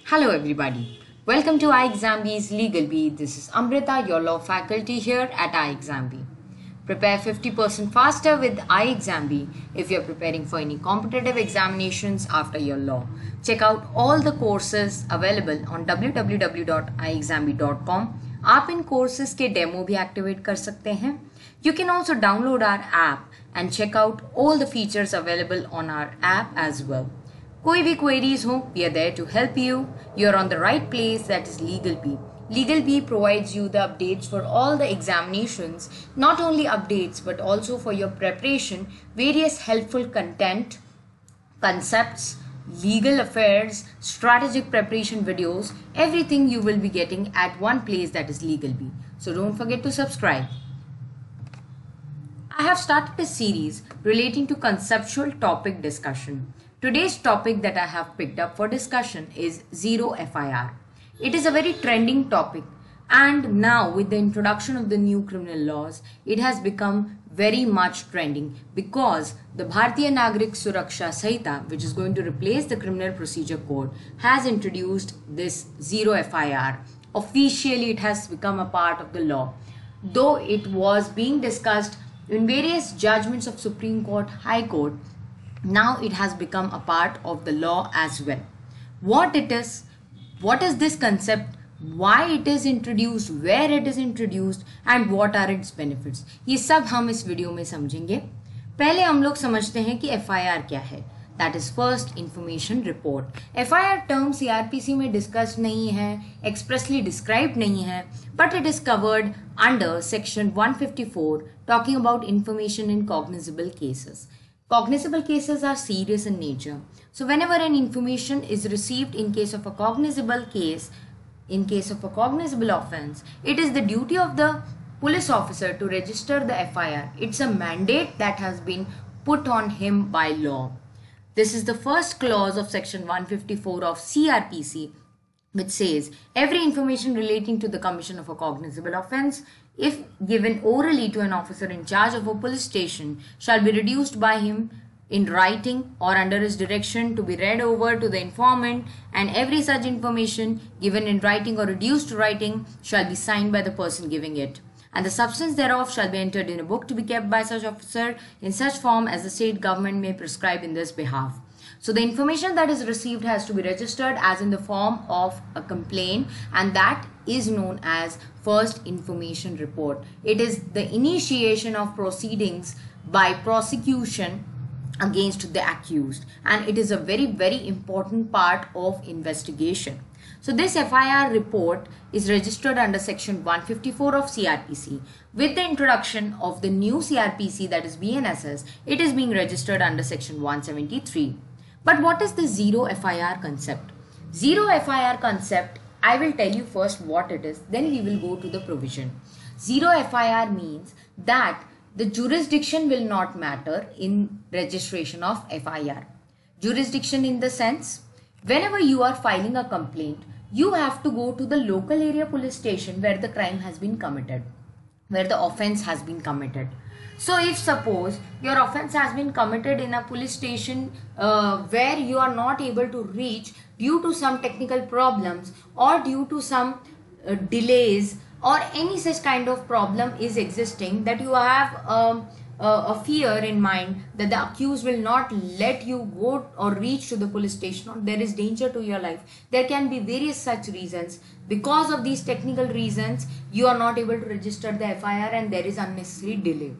Hello everybody. Welcome to iExamBee's Legal Beat. This is Amrita, your law faculty here at iExamBee. Prepare 50% faster with iExamBee if you're preparing for any competitive examinations after your law. Check out all the courses available on www.iexambee.com. आप इन courses के demo भी activate कर सकते हैं. You can also download our app and check out all the features available on our app as well. कोई भी queries हो, we are there to help you. You are on the right place, that is LegalBee. LegalBee provides you the updates for all the examinations, not only updates but also for your preparation, various helpful content, concepts, legal affairs, strategic preparation videos, everything you will be getting at one place, that is LegalBee. So don't forget to subscribe. I have started a series relating to conceptual topic discussion. Today's topic that I have picked up for discussion is Zero FIR. It is a very trending topic, and now with the introduction of the new criminal laws, it has become very much trending because the Bharatiya Nagrik Suraksha Sanhita, which is going to replace the Criminal Procedure Code, has introduced this Zero FIR. Officially, it has become a part of the law. Though it was being discussed in various judgments of Supreme Court, High Court, now it has become a part of the law as well. What it is, what is this concept, why it is introduced, where it is introduced and what are its benefits, ये सब हम इस video में समझेंगे. पहले हम लोग समझते हैं कि FIR क्या है. That is first information report. FIR term CRPC में discussed नहीं है, expressly described नहीं है, but it is covered under section 154 talking about information in cognizable cases. Cognizable cases are serious in nature. So whenever an information is received in case of a cognizable case, in case of a cognizable offense, it is the duty of the police officer to register the FIR. It's a mandate that has been put on him by law. This is the first clause of section 154 of CRPC, which says every information relating to the commission of a cognizable offense, if given orally to an officer in charge of a police station, shall be reduced by him in writing or under his direction to be read over to the informant, and every such information given in writing or reduced to writing shall be signed by the person giving it, and the substance thereof shall be entered in a book to be kept by such officer in such form as the state government may prescribe in this behalf. So the information that is received has to be registered as in the form of a complaint, and that is known as first information report. It is the initiation of proceedings by prosecution against the accused, and it is a very important part of investigation. So this FIR report is registered under section 154 of CRPC. With the introduction of the new CRPC, that is BNSS, it is being registered under section 173. But what is the Zero FIR concept? Zero FIR concept, I will tell you first what it is, then we will go to the provision. Zero FIR means that the jurisdiction will not matter in registration of FIR. Jurisdiction in the sense, whenever you are filing a complaint, you have to go to the local area police station where the crime has been committed, where the offense has been committed. So if suppose your offense has been committed in a police station where you are not able to reach due to some technical problems or due to some delays or any such kind of problem is existing, that you have a fear in mind that the accused will not let you go or reach to the police station, or there is danger to your life. There can be various such reasons. Because of these technical reasons, you are not able to register the FIR and there is unnecessary delay.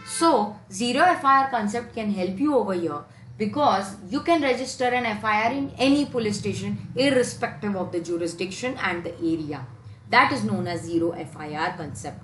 So Zero FIR concept can help you over here, because you can register an FIR in any police station irrespective of the jurisdiction and the area. That is known as Zero FIR concept.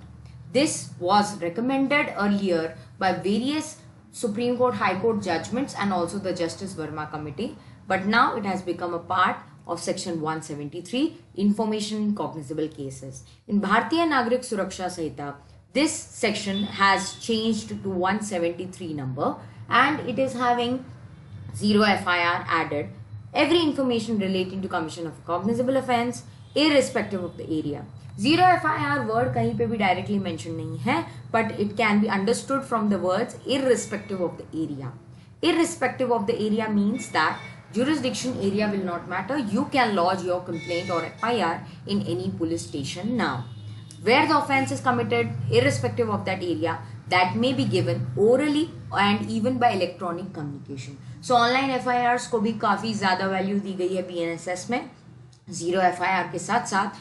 This was recommended earlier by various Supreme Court, High Court judgments and also the Justice Verma Committee, but now it has become a part of section 173, information in cognizable cases. In Bharatiya Nagrik Suraksha Sanhita, this section has changed to 173 number, and it is having Zero FIR added. Every information relating to commission of a cognizable offense irrespective of the area. Zero FIR word कहीं पे भी directly mentioned नहीं है, but it can be understood from the words irrespective of the area. Irrespective of the area means that Jurisdiction area will not matter. You can lodge your complaint or FIR in any police station now. Where the offence is committed, irrespective of that area, that may be given orally and even by electronic communication. So online FIRs को भी काफ़ी ज़्यादा value दी गई है BNSS में. Zero FIR के साथ साथ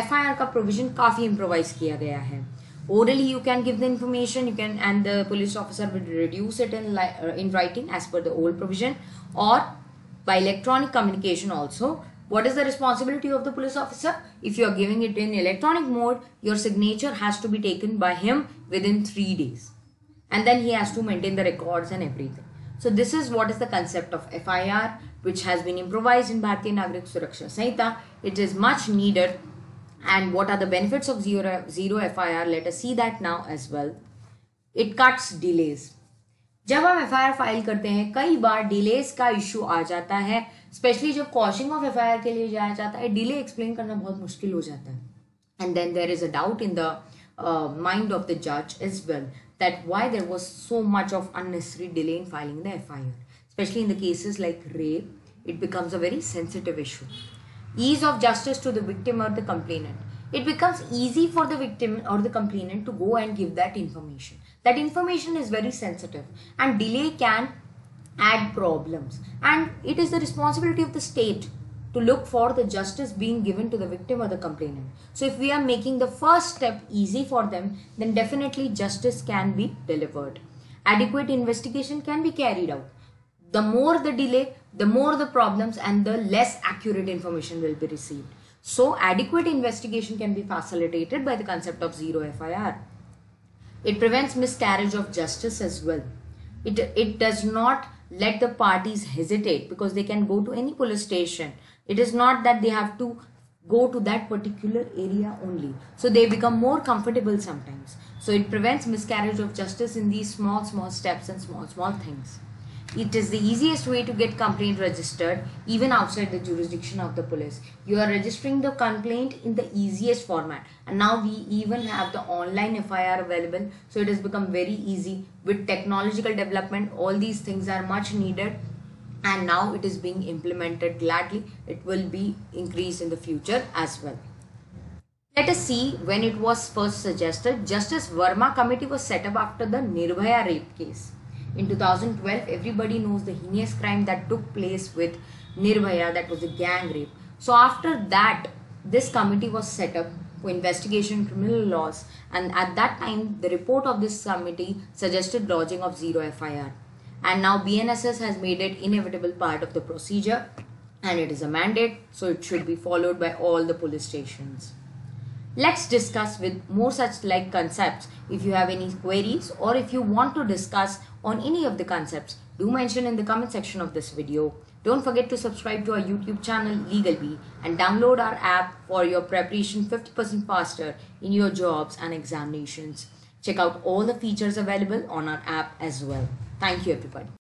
FIR का प्रोविजन काफ़ी इम्प्रोवाइज किया गया है. Orally you can give the information, you can, and the police officer will reduce it in writing as per the old provision, or by electronic communication also. What is the responsibility of the police officer? If you are giving it in electronic mode, your signature has to be taken by him within 3 days, and then he has to maintain the records and everything. So this is what is the concept of FIR, which has been improvised in Bharatiya Nagrik Suraksha Sanhita. It is much needed. And what are the benefits of zero FIR? Let us see that now as well. It cuts delays. जब हम FIR file करते हैं कई बार delays का issue आ जाता है, specially जब कॉशिंग of FIR के लिए जाया जाता है, डिले एक्सप्लेन करना बहुत मुश्किल हो जाता है. And then there is a doubt in the mind of the judge as well that why there was so much of unnecessary delay in filing the FIR. Especially in the cases like rape, it becomes a very sensitive issue. Ease of justice to the victim or the complainant. It becomes easy for the victim or the complainant to go and give that information. That information is very sensitive and delay can add problems. And it is the responsibility of the state to look for the justice being given to the victim or the complainant. So if we are making the first step easy for them, then definitely justice can be delivered. Adequate investigation can be carried out. The more the delay, the more the problems and the less accurate information will be received. So adequate investigation can be facilitated by the concept of zero FIR. It prevents miscarriage of justice as well. It does not let the parties hesitate because they can go to any police station. It is not that they have to go to that particular area only. So they become more comfortable sometimes. So it prevents miscarriage of justice in these small steps and small things. It is the easiest way to get complaint registered even outside the jurisdiction of the police. You are registering the complaint in the easiest format, and now we even have the online FIR available, so it has become very easy. With technological development, all these things are much needed, and now it is being implemented gladly. It will be increased in the future as well. Let us see when it was first suggested. Justice Verma committee was set up after the Nirbhaya rape case. In 2012, everybody knows the heinous crime that took place with Nirbhaya, that was a gang rape. So after that, this committee was set up for investigation criminal laws, and at that time, the report of this committee suggested lodging of zero FIR. And now BNSS has made it inevitable part of the procedure, and it is a mandate, so it should be followed by all the police stations. Let's discuss with more such like concepts. If you have any queries or if you want to discuss on any of the concepts, do mention in the comment section of this video. Don't forget to subscribe to our YouTube channel LegalBee and download our app for your preparation 50% faster in your jobs and examinations. Check out all the features available on our app as well. Thank you everybody.